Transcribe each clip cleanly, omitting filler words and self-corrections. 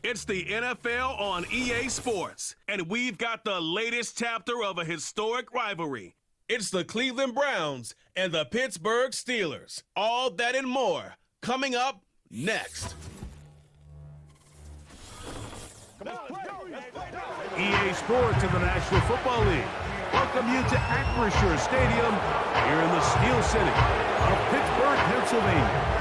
It's the NFL on EA Sports, and we've got the latest chapter of a historic rivalry. It's the Cleveland Browns and the Pittsburgh Steelers. All that and more coming up next. EA Sports and the National Football League welcome you to Acrisure Stadium here in the Steel City of Pittsburgh, Pennsylvania.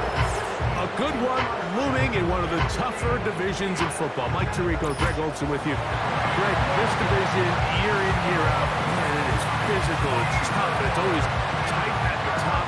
A good one looming in one of the tougher divisions in football. Mike Tirico, Greg Olson with you. Greg, this division, year in, year out, man, it is physical, it's tough, and it's always tight at the top.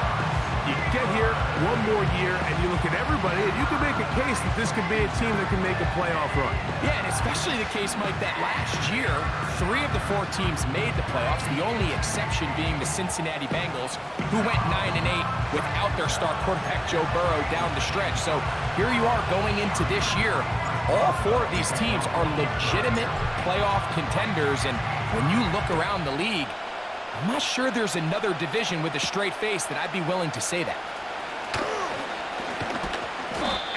You get here one more year, and you look at everybody, and you can make a case that this could be a team that can make a playoff run. Yeah, and especially the case, Mike, that last year, 3 of the 4 teams made the playoffs, the only exception being the Cincinnati Bengals, who went 9-8 without their star quarterback Joe Burrow down the stretch. So here you are going into this year. All 4 of these teams are legitimate playoff contenders, and when you look around the league, I'm not sure there's another division with a straight face that I'd be willing to say that.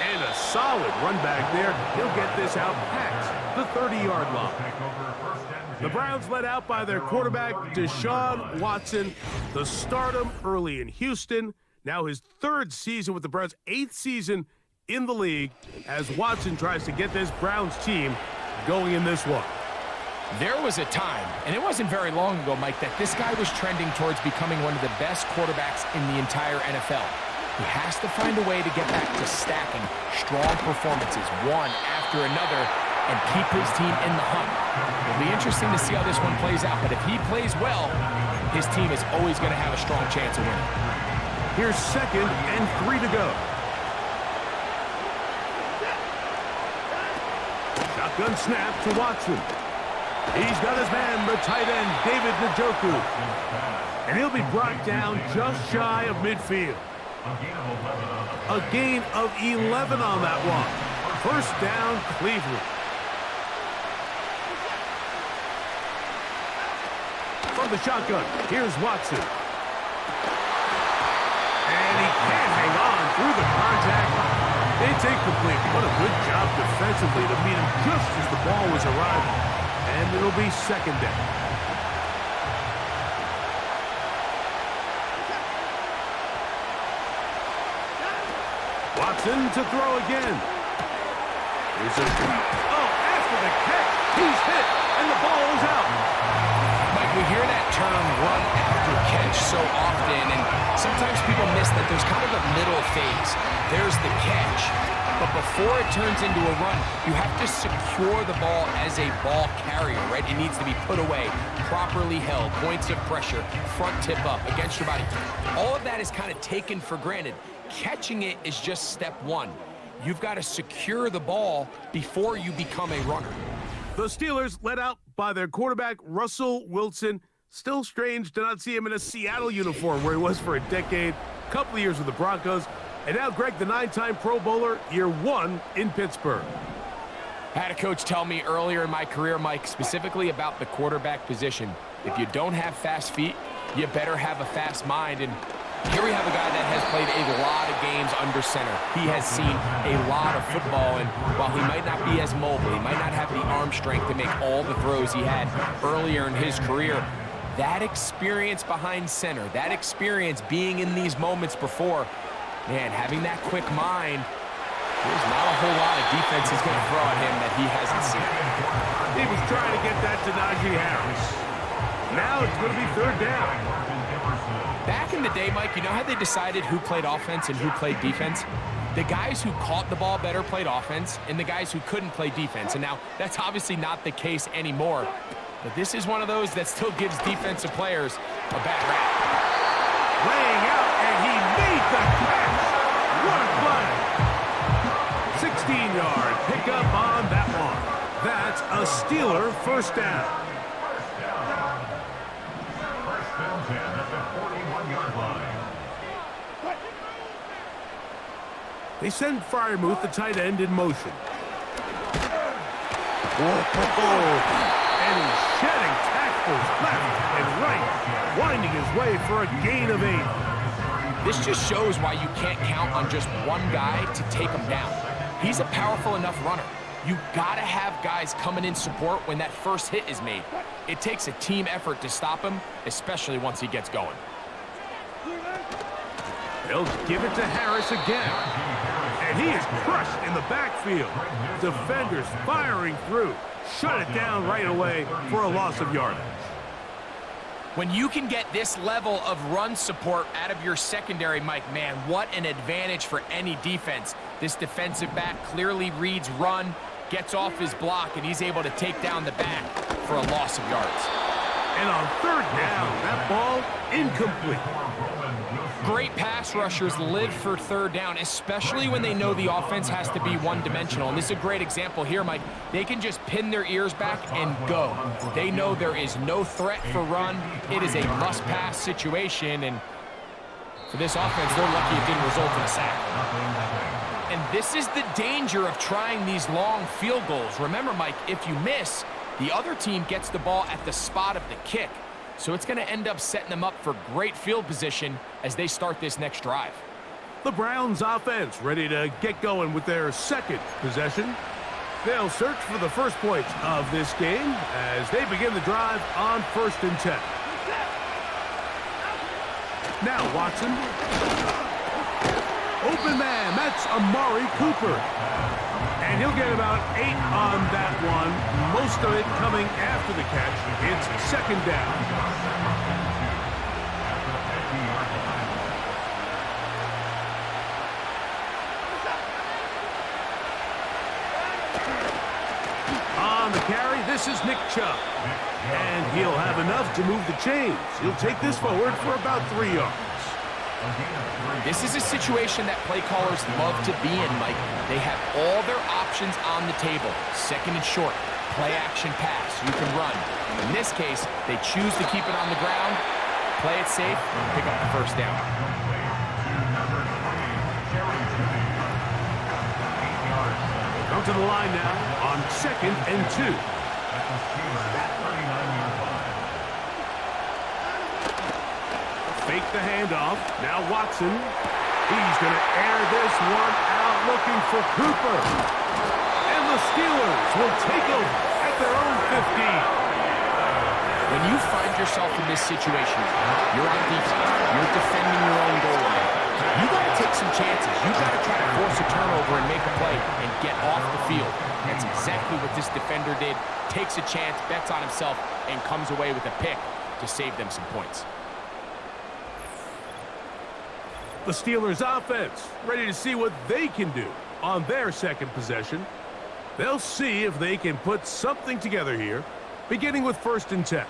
And a solid run back there. He'll get this out past the 30-yard line. The Browns led out by their quarterback, Deshaun Watson, the stardom early in Houston. Now his 3rd season with the Browns, 8th season in the league, as Watson tries to get this Browns team going in this one. There was a time, and it wasn't very long ago, Mike, that this guy was trending towards becoming one of the best quarterbacks in the entire NFL. He has to find a way to get back to stacking strong performances, one after another, and keep his team in the hunt. It'll be interesting to see how this one plays out, but if he plays well, his team is always going to have a strong chance of winning. Here's 2nd and 3 to go. Shotgun snap to Watson. He's got his man, the tight end, David Njoku. And he'll be brought down just shy of midfield. A gain of 11 on that one. 1st down, Cleveland. From the shotgun, here's Watson. And he can't hang on through the contact. It's incomplete. What a good job defensively to meet him just as the ball was arriving. And it'll be 2nd down. Watson to throw again. Here's a after the catch, he's hit, and the ball is out. Mike, we hear that term run after catch so often, and sometimes people miss that there's kind of a middle phase. There's the catch, but before it turns into a run, you have to secure the ball as a ball carrier, right? It needs to be put away, properly held, points of pressure, front tip up against your body. All of that is kind of taken for granted. Catching it is just step 1. You've got to secure the ball before you become a runner. The Steelers led out by their quarterback, Russell Wilson. Still strange to not see him in a Seattle uniform where he was for a decade, a couple of years with the Broncos. And now Greg, the 9-time Pro Bowler, year 1 in Pittsburgh. I had a coach tell me earlier in my career, Mike, specifically about the quarterback position. If you don't have fast feet, you better have a fast mind. And here we have a guy that has played a lot of games under center. He has seen a lot of football, and while he might not be as mobile, he might not have the arm strength to make all the throws he had earlier in his career, that experience behind center, that experience being in these moments before, man, having that quick mind, there's not a whole lot of defense he's going to throw at him that he hasn't seen. He was trying to get that to Najee Harris. Now it's going to be 3rd down. Back in the day, Mike, you know how they decided who played offense and who played defense? The guys who caught the ball better played offense, and the guys who couldn't play defense. And now, that's obviously not the case anymore. But this is one of those that still gives defensive players a bad rap. Laying out, and he made the catch. What a play. 16-yard pickup on that one. That's a Steeler 1st down. They send Freiermuth, the tight end, in motion. And he's shedding tackles left and right, winding his way for a gain of 8. This just shows why you can't count on just one guy to take him down. He's a powerful enough runner. You gotta have guys coming in support when that first hit is made. It takes a team effort to stop him, especially once he gets going. They'll give it to Harris again. And he is crushed in the backfield. Defenders firing through. Shut it down right away for a loss of yardage. When you can get this level of run support out of your secondary, Mike, man, what an advantage for any defense. This defensive back clearly reads run, gets off his block, and he's able to take down the back for a loss of yards. And on third down, that ball incomplete. Great pass rushers live for third down, especially when they know the offense has to be one-dimensional. And this is a great example here, Mike. They can just pin their ears back and go. They know there is no threat for run. It is a must-pass situation, and for this offense, they're lucky it didn't result in a sack. And this is the danger of trying these long field goals. Remember, Mike, if you miss, the other team gets the ball at the spot of the kick. So it's going to end up setting them up for great field position as they start this next drive. The Browns offense ready to get going with their second possession. They'll search for the first points of this game as they begin the drive on 1st and 10. Now Watson. Open man, that's Amari Cooper. And he'll get about 8 on that one, most of it coming after the catch. It's 2nd down. On the carry, this is Nick Chubb. And he'll have enough to move the chains. He'll take this forward for about 3 yards. This is a situation that play callers love to be in, Mike. They have all their options on the table. 2nd and short, play action pass, you can run. In this case, they choose to keep it on the ground, play it safe, and pick up the 1st down. Come to the line now on 2nd and 2. Fake the handoff. Now Watson. He's going to air this one out looking for Cooper. And the Steelers will take over at their own 15. When you find yourself in this situation, you're on defense, you're defending your own goal line. You got to take some chances. You got to try to force a turnover and make a play and get off the field. That's exactly what this defender did. Takes a chance, bets on himself, and comes away with a pick to save them some points. The Steelers offense ready to see what they can do on their second possession. They'll see if they can put something together here, beginning with 1st and 10.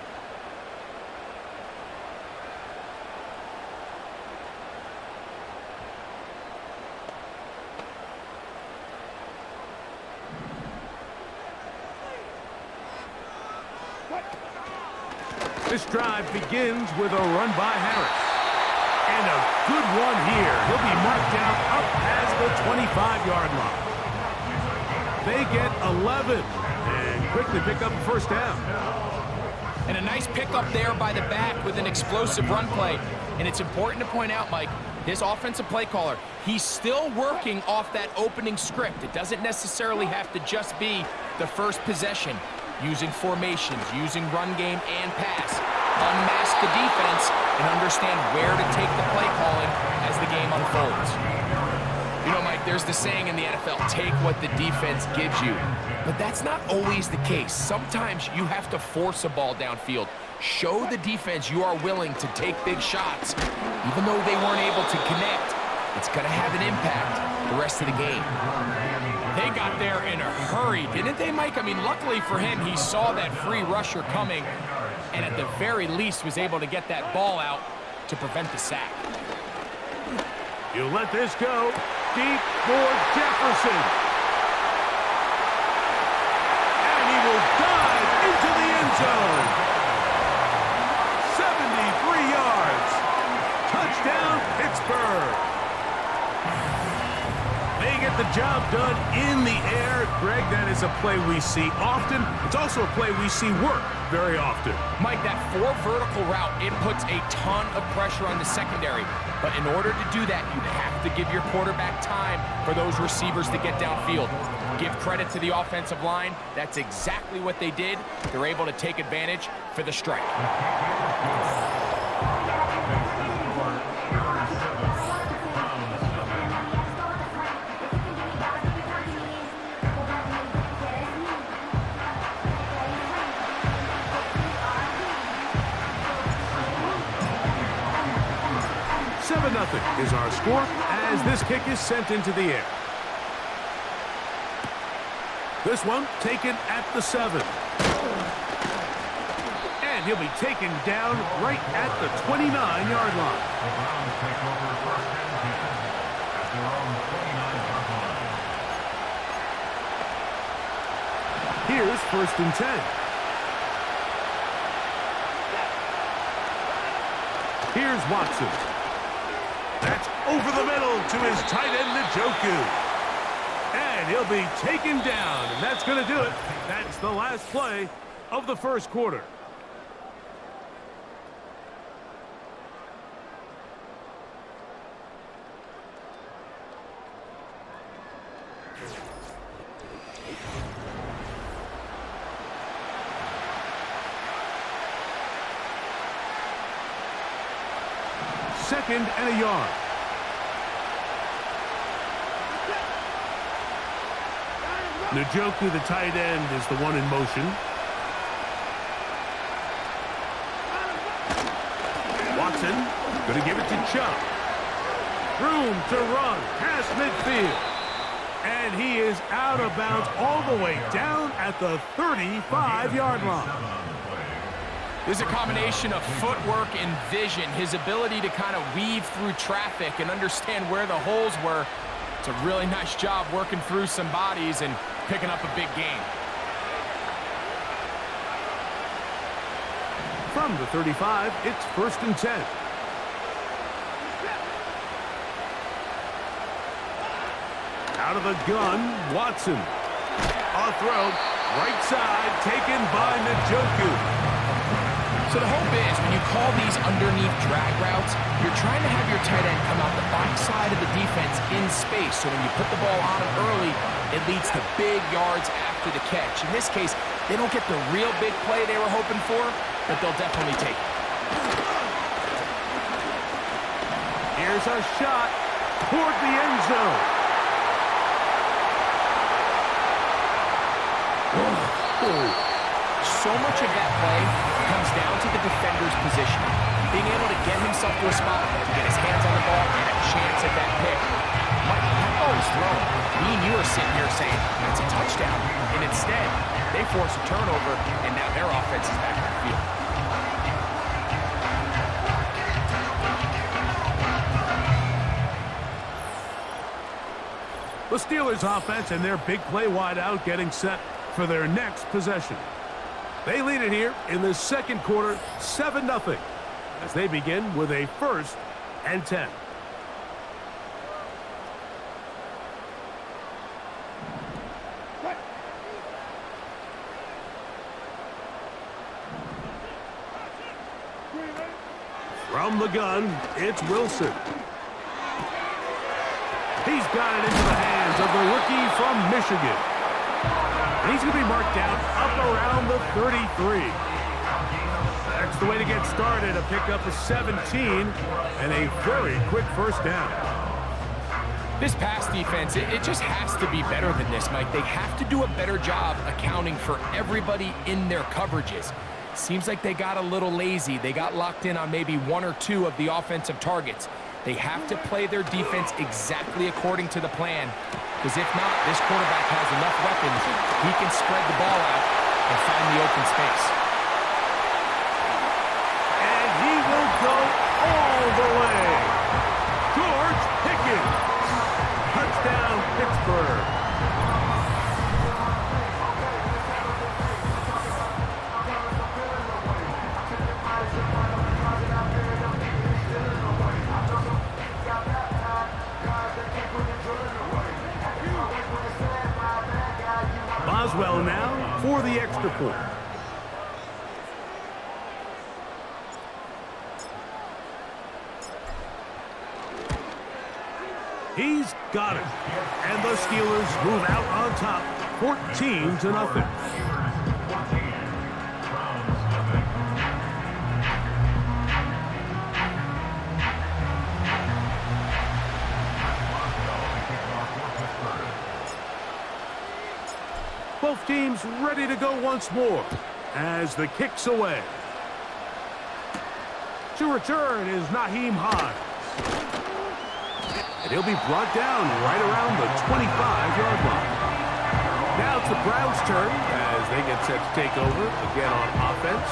This drive begins with a run by Harris. And a good one here. He'll be marked down up past the 25-yard line. They get 11 and quickly pick up the 1st down. And a nice pickup there by the back with an explosive run play. And it's important to point out, Mike, his offensive play caller, he's still working off that opening script. It doesn't necessarily have to just be the first possession. Using formations, using run game and pass. Unmask the defense and understand where to take the play calling as the game unfolds. You know, Mike, there's the saying in the NFL, take what the defense gives you. But that's not always the case. Sometimes you have to force a ball downfield. Show the defense you are willing to take big shots. Even though they weren't able to connect, it's going to have an impact the rest of the game. They got there in a hurry, didn't they, Mike? I mean, luckily for him, he saw that free rusher coming and at the very least was able to get that ball out to prevent the sack. You let this go deep for Jefferson. And he will dive into the end zone. 73 yards. Touchdown, Pittsburgh. They get the job done in the air. Greg, that is a play we see often. It's also a play we see work very often. Mike, that 4 vertical route, it puts a ton of pressure on the secondary. But in order to do that, you have to give your quarterback time for those receivers to get downfield. Give credit to the offensive line. That's exactly what they did. They're able to take advantage for the strike. 7-0 is our score as this kick is sent into the air. This one taken at the 7. And he'll be taken down right at the 29-yard line. Here's 1st and 10. Here's Watson. That's over the middle to his tight end, Njoku. And he'll be taken down, and that's going to do it. That's the last play of the first quarter. Second and a yard. Njoku, the tight end, is the one in motion. Watson going to give it to Chubb. Room to run past midfield. And he is out of bounds all the way down at the 35-yard line. There's a combination of footwork and vision, his ability to kind of weave through traffic and understand where the holes were. It's a really nice job working through some bodies and picking up a big gain. From the 35, it's 1st and 10. Out of the gun, Watson. A throw, right side, taken by Njoku. So the hope is when you call these underneath drag routes, you're trying to have your tight end come out the backside of the defense in space. So when you put the ball on him early, it leads to big yards after the catch. In this case, they don't get the real big play they were hoping for, but they'll definitely take it. Here's a shot toward the end zone. So much of that play comes down to the defender's positioning. Being able to get himself to a spot, get his hands on the ball, and a chance at that pick. Mike, that ball was thrown. Me and you are sitting here saying, that's a touchdown. And instead, they force a turnover, and now their offense is back on the field. The Steelers offense and their big play wideout getting set for their next possession. They lead it here in the second quarter, 7-0, as they begin with a 1st and 10. From the gun, it's Wilson. He's got it into the hands of the rookie from Michigan. And he's going to be marked down up around the 33. That's the way to get started, a pickup of 17 and a very quick 1st down. This pass defense, it just has to be better than this, Mike. They have to do a better job accounting for everybody in their coverages. Seems like they got a little lazy. They got locked in on maybe 1 or 2 of the offensive targets. They have to play their defense exactly according to the plan, because if not, this quarterback has enough weapons. He can spread the ball out and find the open space. And he will go all the way. George Pickens. Touchdown, Pittsburgh. Boswell now for the extra point. He's got it. And the Steelers move out on top, 14-0. Both teams ready to go once more as the kick's away. To return is Naheem Hines. And he'll be brought down right around the 25-yard line. Now it's the Browns' turn as they get set to take over again on offense.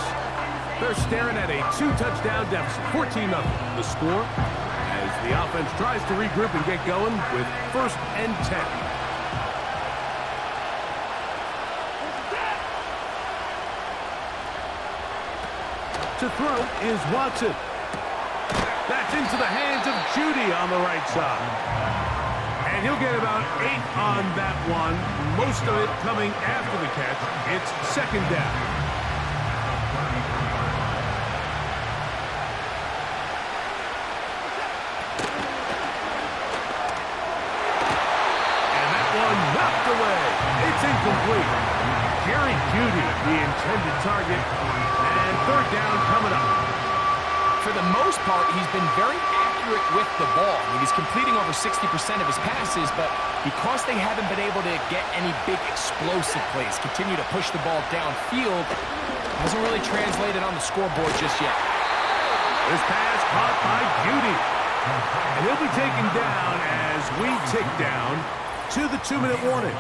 They're staring at a 2-touchdown deficit, 14-0 the score, as the offense tries to regroup and get going with 1st and 10. To throw is Watson. That's into the hands of Judy on the right side. And he'll get about 8 on that one, most of it coming after the catch. It's 2nd down. And that one knocked away. It's incomplete. Jerry Judy, the intended target. And 3rd down coming up. For the most part, he's been very accurate with the ball. I mean, he's completing over 60% of his passes, but because they haven't been able to get any big explosive plays, continue to push the ball downfield, hasn't really translated on the scoreboard just yet. This pass caught by Judy. And he'll be taken down as we tick down to the 2-minute warning.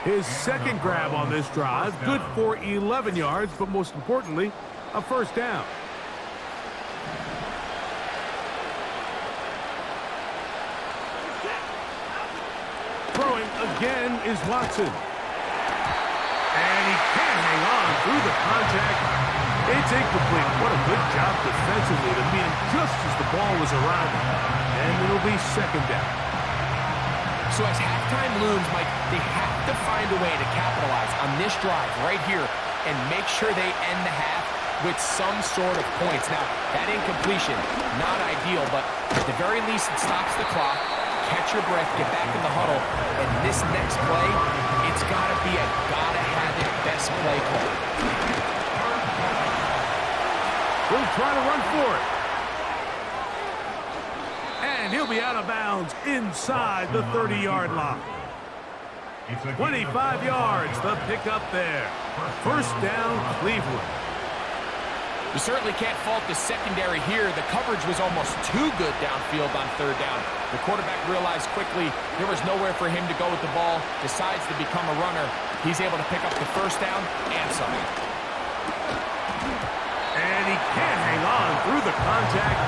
His 2nd grab on this drive, good for 11 yards, but most importantly, a 1st down. Throwing again is Watson. And he can't hang on through the contact. It's incomplete. What a good job defensively to meet him just as the ball was arriving. And it'll be 2nd down. So as halftime looms, Mike, they have to find a way to capitalize on this drive right here and make sure they end the half with some sort of points. Now, that incompletion, not ideal, but at the very least it stops the clock. Catch your breath, get back in the huddle, and this next play, it's got to be a gotta-have-it best play call. We'll try to run for it. And he'll be out of bounds inside the 30-yard line. 25 yards, the pickup there. 1st down, Cleveland. You certainly can't fault the secondary here. The coverage was almost too good downfield on 3rd down. The quarterback realized quickly there was nowhere for him to go with the ball, decides to become a runner. He's able to pick up the 1st down and some. And he can't hang on through the contact.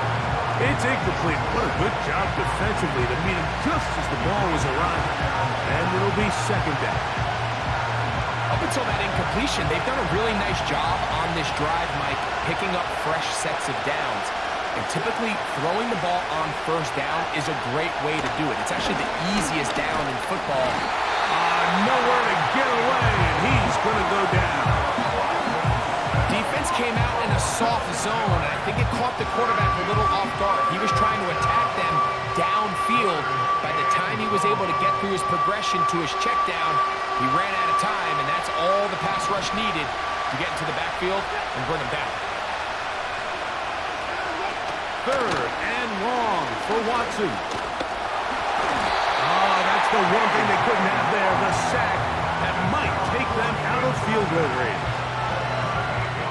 It's incomplete. What a good job defensively to meet him just as the ball was arriving. And it'll be 2nd down. Up until that incompletion, they've done a really nice job on this drive, Mike, picking up fresh sets of downs. And typically, throwing the ball on 1st down is a great way to do it. It's actually the easiest down in football. Nowhere to get away, and he's going to go down. Defense came out in a soft zone, and I think it caught the quarterback a little off guard. He was trying to attack them downfield. By the time he was able to get through his progression to his check down, he ran out of time, and that's all the pass rush needed to get into the backfield and bring him down. 3rd and long for Watson. Oh, that's the one thing they couldn't have there, the sack that might take them out of field goal range.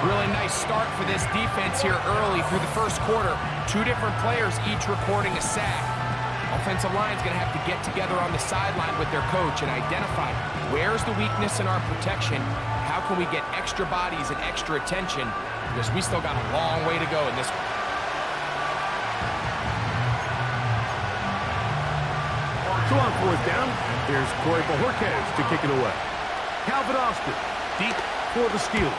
Really nice start for this defense here early through the 1st quarter. 2 different players each recording a sack. Offensive line's going to have to get together on the sideline with their coach and identify where's the weakness in our protection, how can we get extra bodies and extra attention, because we still got a long way to go in this one. So on 4th down, here's Corey Bojorquez to kick it away. Calvin Austin, deep for the Steelers.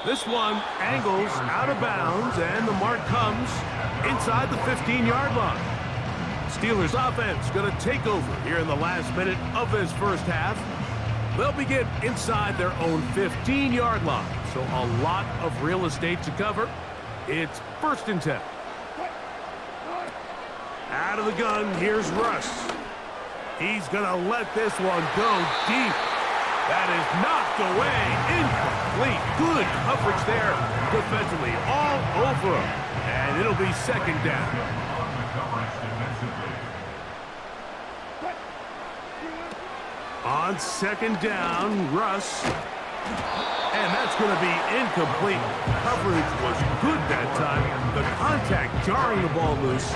This one angles out of bounds, and the mark comes inside the 15-yard line. Steelers offense going to take over here in the last minute of this 1st half. They'll begin inside their own 15-yard line, so a lot of real estate to cover. It's 1st and 10. Out of the gun, here's Russ. He's going to let this one go deep. That is knocked away. Incomplete. Good coverage there defensively. All over him. And it'll be second down. On second down, Russ. And that's going to be incomplete. Coverage was good that time. The contact jarring the ball loose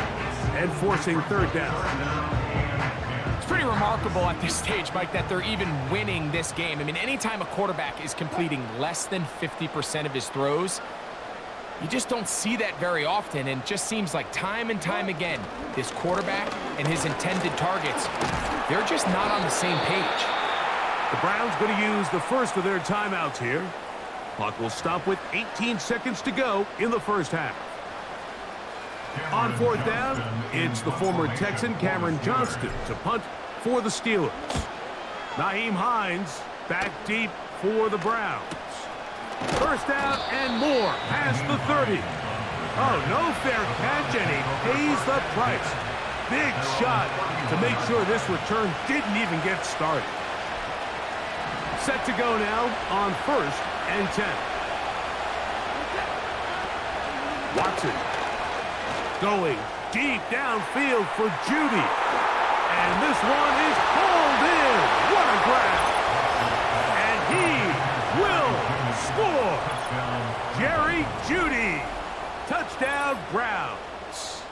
and forcing third down. It's pretty remarkable at this stage, Mike, that they're even winning this game. I mean, anytime a quarterback is completing less than 50% of his throws, you just don't see that very often, and it just seems like time and time again, this quarterback and his intended targets, they're just not on the same page. The Browns going to use the first of their timeouts here. Clock will stop with 18 seconds to go in the first half. On fourth down, it's the former Texan Cameron Johnston to punt for the Steelers. Nyheim Hines back deep for the Browns. First down and more past the 30. Oh, no fair catch, and he pays the price. Big shot to make sure this return didn't even get started. Set to go now on first and 10. Watson going deep downfield for Judy. And this one is hauled in. What a grab. And he will score. Jerry Judy. Touchdown, Browns.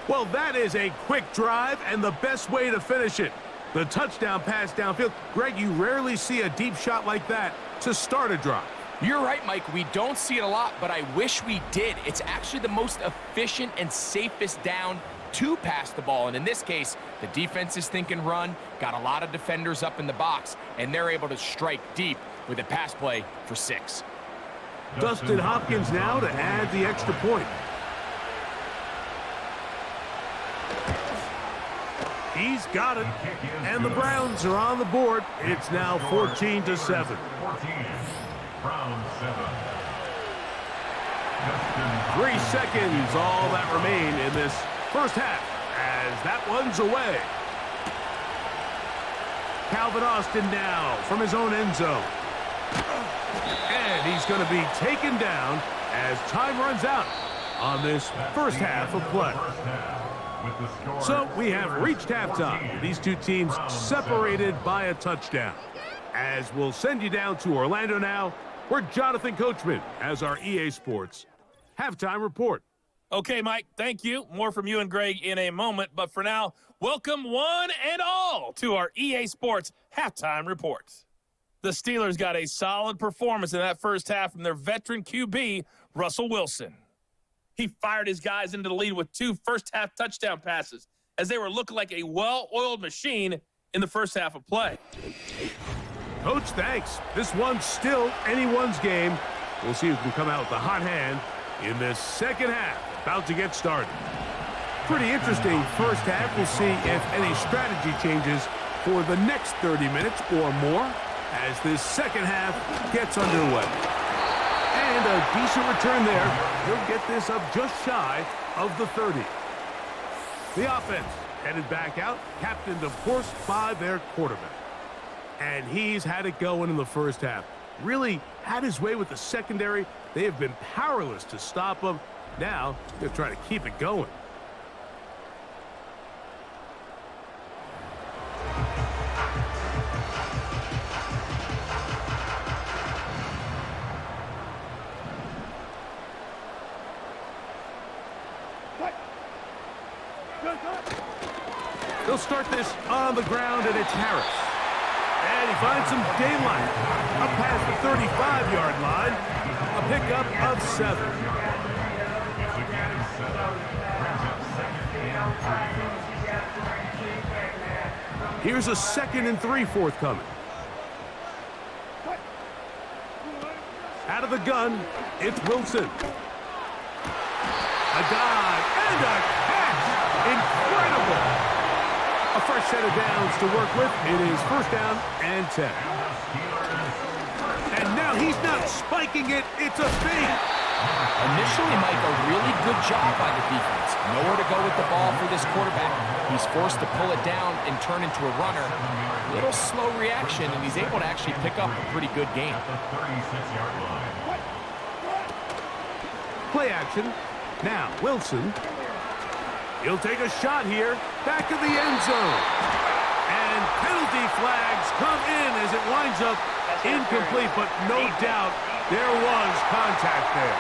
Well, that is a quick drive and the best way to finish it. The touchdown pass downfield. Greg, you rarely see a deep shot like that to start a drive. You're right, Mike. We don't see it a lot, but I wish we did. It's actually the most efficient and safest down to pass the ball. And in this case, the defense is thinking run, got a lot of defenders up in the box, and they're able to strike deep with a pass play for 6. Dustin Hopkins now to add the extra point. He's got it. And the Browns are on the board. It's now 14-7. Round 7. 3 seconds, all that remain in this first half, as that one's away. Calvin Austin now from his own end zone. And he's going to be taken down as time runs out on this first half of play. So we have reached halftime. These two teams separated by a touchdown. As we'll send you down to Orlando now, where Jonathan Coachman has our EA Sports halftime report. Okay, Mike, thank you. More from you and Greg in a moment. But for now, welcome one and all to our EA Sports halftime report. The Steelers got a solid performance in that first half from their veteran QB, Russell Wilson. He fired his guys into the lead with 2 first-half touchdown passes as they were looking like a well-oiled machine in the first half of play. Coach, thanks. This one's still anyone's game. We'll see who can come out with the hot hand in this second half. About to get started. Pretty interesting first half. We'll see if any strategy changes for the next 30 minutes or more as this second half gets underway. And a decent return there. He'll get this up just shy of the 30. The offense headed back out, captained, of course, by their quarterback. And he's had it going in the first half. Really had his way with the secondary. They have been powerless to stop him. Now they're trying to keep it going. They'll start this on the ground, and it's Harris. And he finds some daylight up past the 35-yard line. A pickup of 7. Here's a 2nd and 3 forthcoming. Out of the gun, it's Wilson. A dive and a catch. Incredible. A fresh set of downs to work with. It is first down and 10. And now he's not spiking it. It's a fake. Initially, Mike, a really good job by the defense. Nowhere to go with the ball for this quarterback. He's forced to pull it down and turn into a runner. Little slow reaction, and he's able to actually pick up a pretty good game. Play action. Now, Wilson. He'll take a shot here. Back of the end zone. And penalty flags come in as it winds up incomplete, but no doubt there was contact there.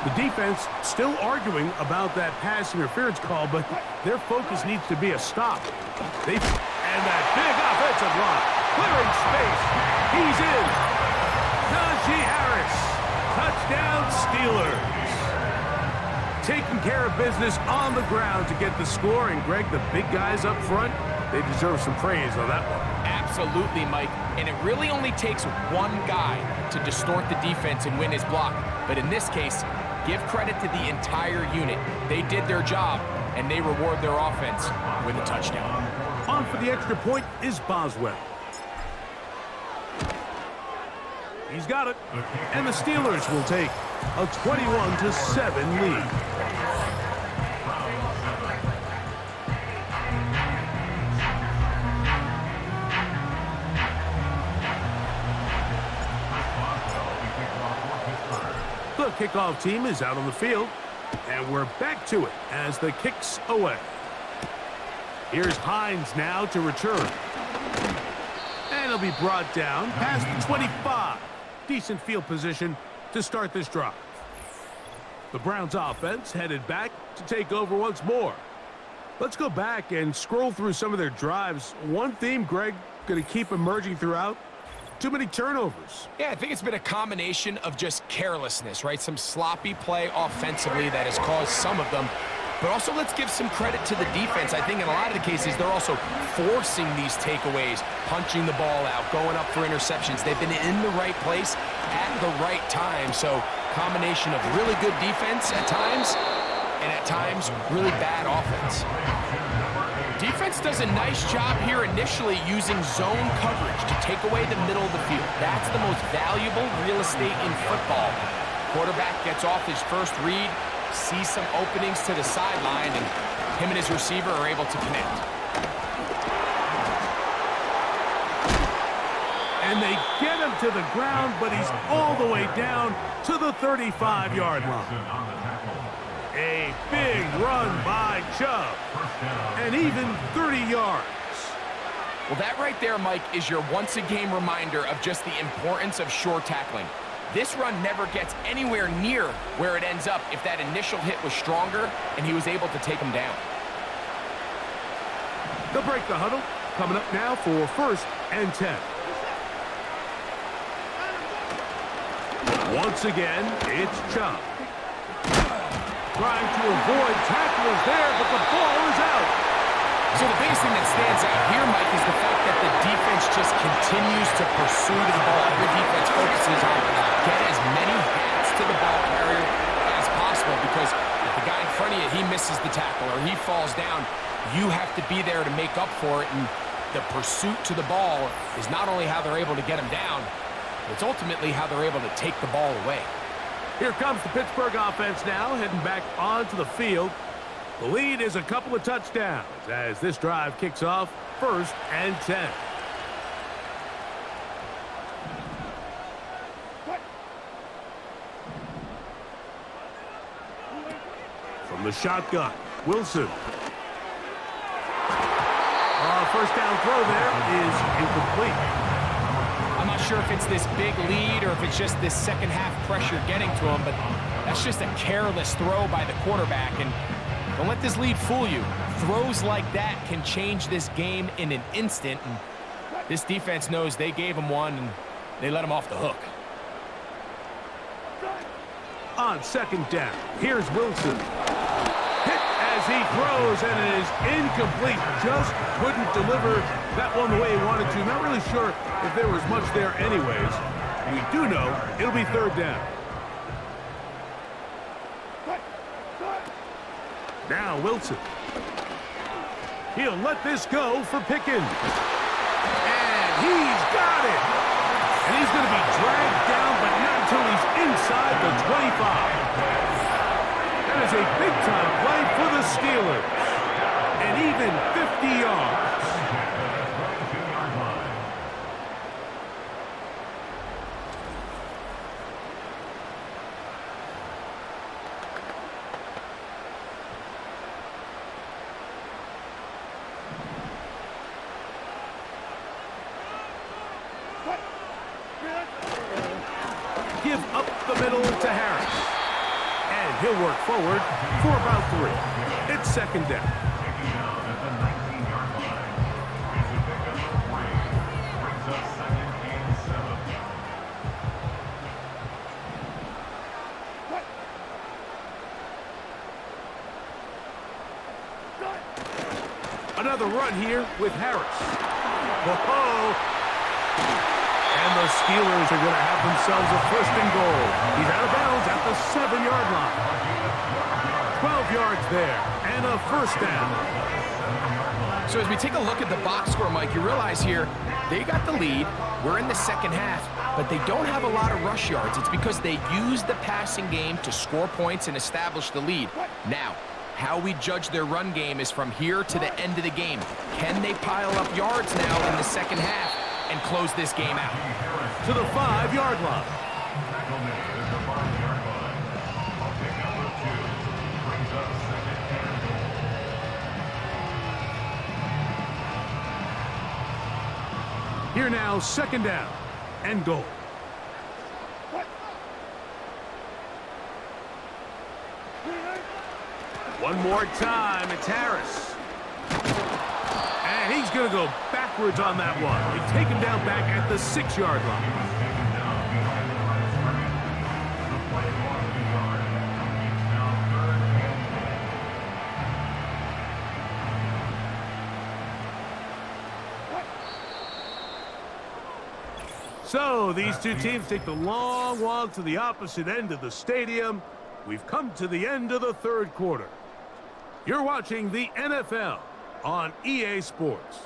The defense still arguing about that pass interference call, but their focus needs to be a stop. And that big offensive line, clearing space. He's in. Najee Harris, touchdown Steelers. Taking care of business on the ground to get the score, and Greg, the big guys up front, they deserve some praise on that one. Absolutely, Mike. And it really only takes one guy to distort the defense and win his block. But in this case, give credit to the entire unit. They did their job, and they reward their offense with a touchdown. On for the extra point is Boswell. He's got it. And the Steelers will take a 21-7 lead. The kickoff team is out on the field, and we're back to it as the kick's away. Here's Hines now to return. And he'll be brought down past the 25. Decent field position to start this drive. The Browns offense headed back to take over once more. Let's go back and scroll through some of their drives. One theme, Greg, going to keep emerging throughout. Too many turnovers. Yeah, I think it's been a combination of just carelessness, right? Some sloppy play offensively that has caused some of them. But also, let's give some credit to the defense. I think in a lot of the cases, they're also forcing these takeaways, punching the ball out, going up for interceptions. They've been in the right place at the right time. So, combination of really good defense at times, and at times, really bad offense. Defense does a nice job here initially using zone coverage to take away the middle of the field. That's the most valuable real estate in football. Quarterback gets off his first read, sees some openings to the sideline, and him and his receiver are able to connect. And they get him to the ground, but he's all the way down to the 35-yard line. A big run by Chubb, and even 30 yards. Well, that right there, Mike, is your once-a-game reminder of just the importance of short tackling. This run never gets anywhere near where it ends up if that initial hit was stronger and he was able to take him down. They'll break the huddle. Coming up now for 1st and 10. Once again, it's Chubb. Trying to avoid tackles there, but the ball is out. So the biggest thing that stands out here, Mike, is the fact that the defense just continues to pursue the ball. Every defense focuses on get as many hats to the ball carrier as possible, because if the guy in front of you, he misses the tackle or he falls down, you have to be there to make up for it. And the pursuit to the ball is not only how they're able to get him down, it's ultimately how they're able to take the ball away. Here comes the Pittsburgh offense now, heading back onto the field. The lead is a couple of touchdowns as this drive kicks off 1st and 10. From the shotgun, Wilson. First down throw there is incomplete. I'm not sure if it's this big lead or if it's just this second half pressure getting to him, but that's just a careless throw by the quarterback. And don't let this lead fool you. Throws like that can change this game in an instant. And this defense knows they gave him one and they let him off the hook. On 2nd down, here's Wilson. Hit as he throws, and it is incomplete. Just couldn't deliver that one the way he wanted to. Not really sure if there was much there anyways. We do know it'll be 3rd down. Now Wilson. He'll let this go for Pickens. And he's got it. And he's going to be dragged down, but not until he's inside the 25. That is a big-time play for the Steelers. And even 50 yards. Give up the middle to Harris. And he'll work forward for about 3. It's second down. Another run here with Harris. Whoa! And the Steelers are going to have themselves a first and goal. He's out of bounds at the 7-yard line. 12 yards there, and a first down. So as we take a look at the box score, Mike, you realize here, they got the lead. We're in the second half, but they don't have a lot of rush yards. It's because they use the passing game to score points and establish the lead. Now, how we judge their run game is from here to the end of the game. Can they pile up yards now in the second half and close this game out? To the 5-yard line. Here now, second down and goal. One more time, it's Harris. And he's going to go backwards on that one. They take him down back at the 6-yard line. So these two teams take the long walk to the opposite end of the stadium. We've come to the end of the third quarter. You're watching the NFL on EA Sports.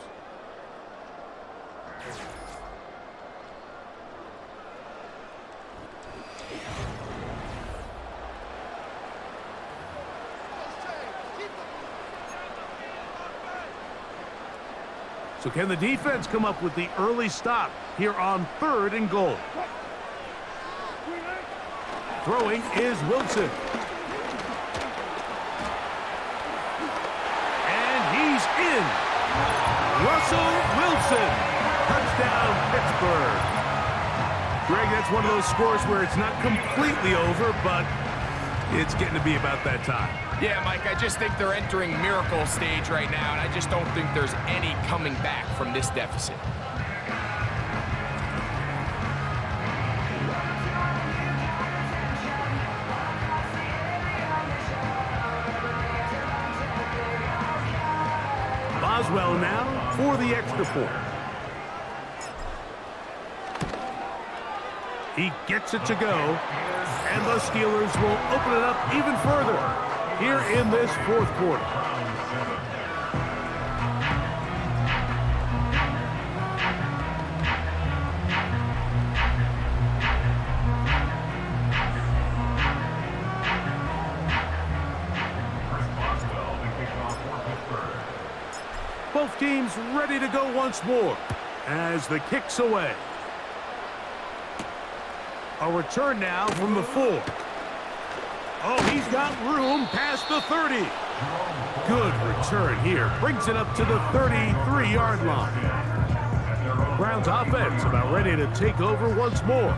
So can the defense come up with the early stop here on 3rd and goal? Throwing is Wilson. And he's in. Russell Wilson. Touchdown, Pittsburgh. Greg, that's one of those scores where it's not completely over, but it's getting to be about that time. Yeah, Mike, I just think they're entering miracle stage right now, and I just don't think there's any coming back from this deficit. Boswell now for the extra point. He gets it to go, and the Steelers will open it up even further here in this fourth quarter. Both teams ready to go once more as the kick's away. A return now from the 4. Oh, he's got room past the 30. Good return here. Brings it up to the 33-yard line. The Browns offense about ready to take over once more.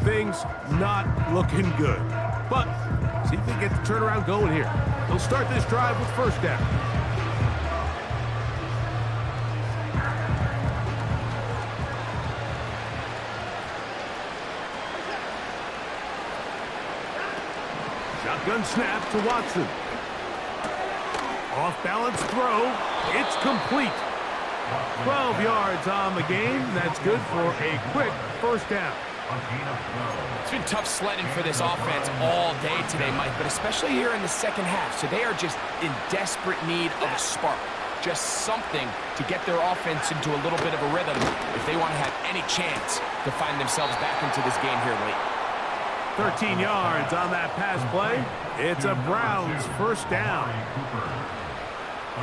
Things not looking good. But see if they get the turnaround going here. They'll start this drive with first down. Shotgun snap to Watson. Off-balance throw. It's complete. 12 yards on the game. That's good for a quick first down. It's been tough sledding for this offense all day today, Mike, but especially here in the second half. So they are just in desperate need of a spark. just something to get their offense into a little bit of a rhythm if they want to have any chance to find themselves back into this game here late. 13 yards on that pass play. It's a Browns first down.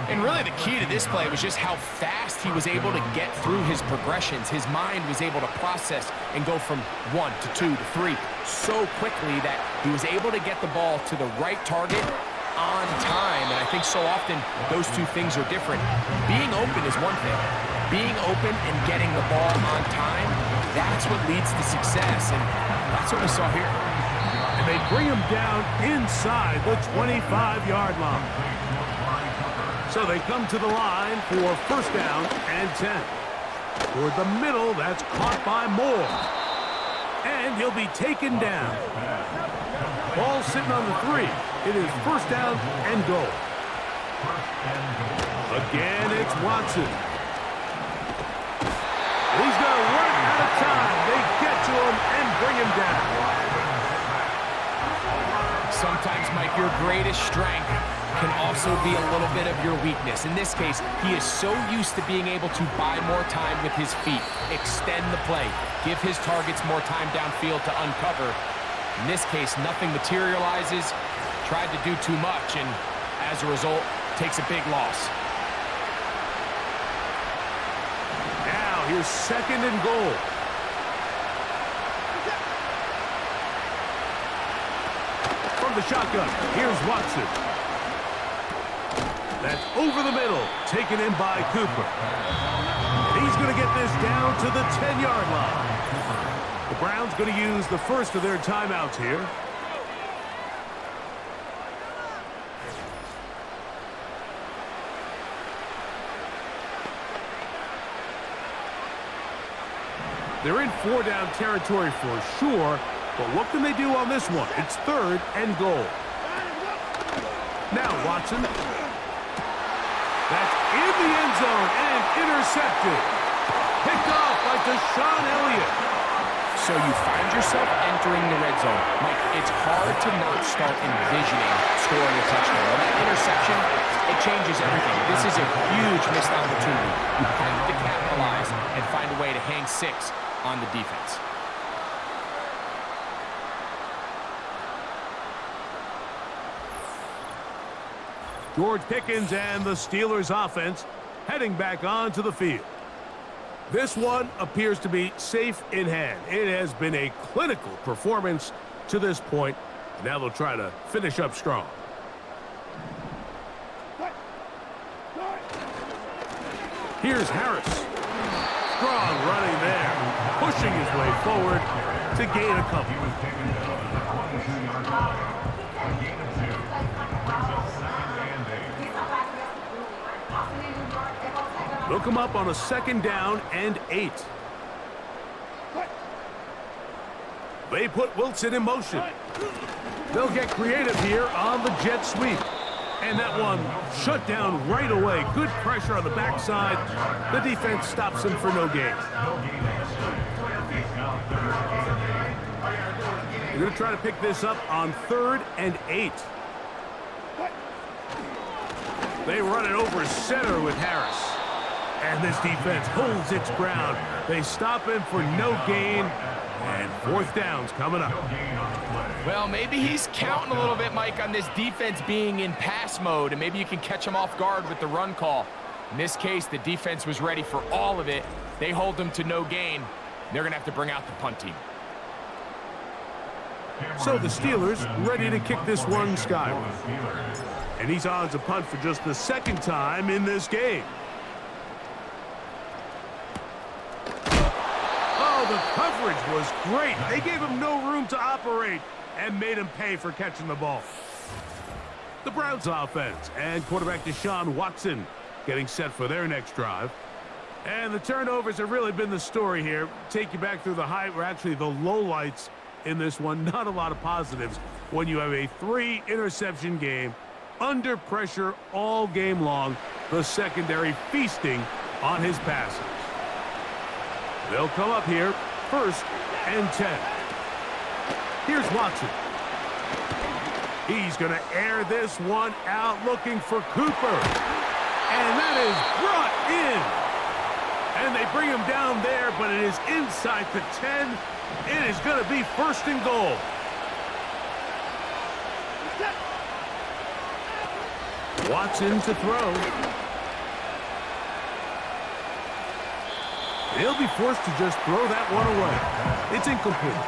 And really the key to this play was just how fast he was able to get through his progressions. His mind was able to process and go from 1 to 2 to 3 so quickly that he was able to get the ball to the right target on time. And I think so often those two things are different. Being open is one thing. Being open and getting the ball on time, that's what leads to success. And that's what we saw here. And they bring him down inside the 25-yard line. So they come to the line for first down and 10. Toward the middle, that's caught by Moore. And he'll be taken down. Ball sitting on the 3. It is first down and goal. Again, it's Watson. He's going to run out of time. They get to him and bring him down. Sometimes, Mike, your greatest strength can also be a little bit of your weakness. In this case, he is so used to being able to buy more time with his feet, extend the play, give his targets more time downfield to uncover. In this case, nothing materializes, tried to do too much, and as a result, takes a big loss. Now, here's second and goal. From the shotgun, here's Watson. That's over the middle, taken in by Cooper. And he's going to get this down to the 10-yard line. The Browns going to use the first of their timeouts here. They're in 4-down territory for sure, but what can they do on this one? It's third and goal. Now Watson. That's in the end zone and intercepted. Picked off by Deshaun Elliott. So you find yourself entering the red zone. Mike, it's hard to not start envisioning scoring a touchdown. Well, that interception, it changes everything. This is a huge missed opportunity. You have to capitalize and find a way to hang 6 on the defense. George Pickens and the Steelers offense heading back onto the field. This one appears to be safe in hand. It has been a clinical performance to this point. Now they'll try to finish up strong. Here's Harris. Strong running there, pushing his way forward to gain a couple. They'll come up on a second down and 8. They put Wilson in motion. They'll get creative here on the jet sweep. And that one shut down right away. Good pressure on the backside. The defense stops him for no gain. They're going to try to pick this up on 3rd and 8. They run it over center with Harris. And this defense holds its ground. They stop him for no gain. And 4th down's coming up. Well, maybe he's counting a little bit, Mike, on this defense being in pass mode, and maybe you can catch him off guard with the run call. In this case, the defense was ready for all of it. They hold them to no gain. They're going to have to bring out the punt team. So the Steelers ready to kick this one skyward. And he's on to punt for just the 2nd time in this game. Oh, the coverage was great. They gave him no room to operate and made him pay for catching the ball. The Browns offense and quarterback Deshaun Watson getting set for their next drive. And the turnovers have really been the story here. Take you back through the actually the lowlights in this one. Not a lot of positives when you have a 3-interception game under pressure all game long. The secondary feasting on his passes. They'll come up here, 1st and 10. Here's Watson. He's going to air this one out looking for Cooper. And that is brought in. And they bring him down there, but it is inside the 10. It is going to be first and goal. Watson to throw. He'll be forced to just throw that one away. It's incomplete.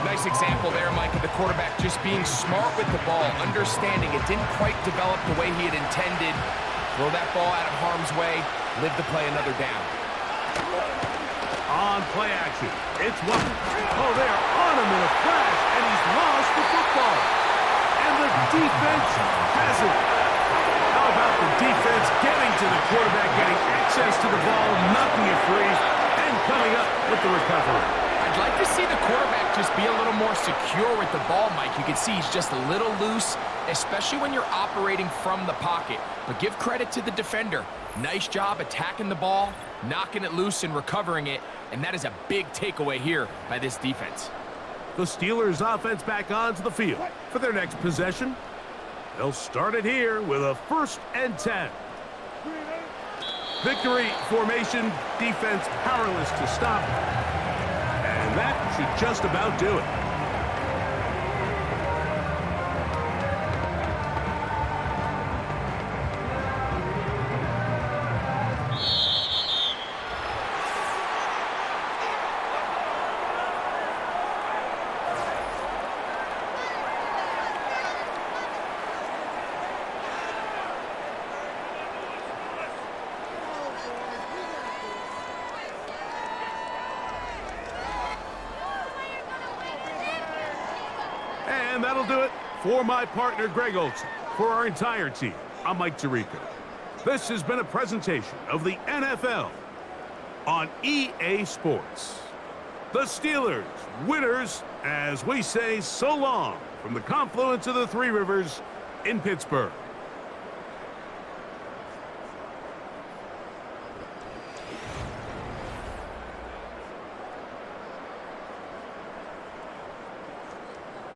Nice example there, Mike, of the quarterback just being smart with the ball, understanding it didn't quite develop the way he had intended. Throw that ball out of harm's way, live to play another down. On play action, it's Watson. Oh, they are on him in a flash, and he's lost the football. And the defense has it. How about the defense getting to the quarterback, getting access to the ball, knocking it free, and coming up with the recovery? I'd like to see the quarterback just be a little more secure with the ball, Mike. You can see he's just a little loose, especially when you're operating from the pocket. But give credit to the defender. Nice job attacking the ball, knocking it loose and recovering it, and that is a big takeaway here by this defense. The Steelers offense back onto the field for their next possession. They'll start it here with a 1st and 10. Victory formation, defense powerless to stop. And that should just about do it. And that'll do it for my partner, Greg Olson. For our entire team, I'm Mike Tirico. This has been a presentation of the NFL on EA Sports. The Steelers, winners, as we say so long from the confluence of the Three Rivers in Pittsburgh.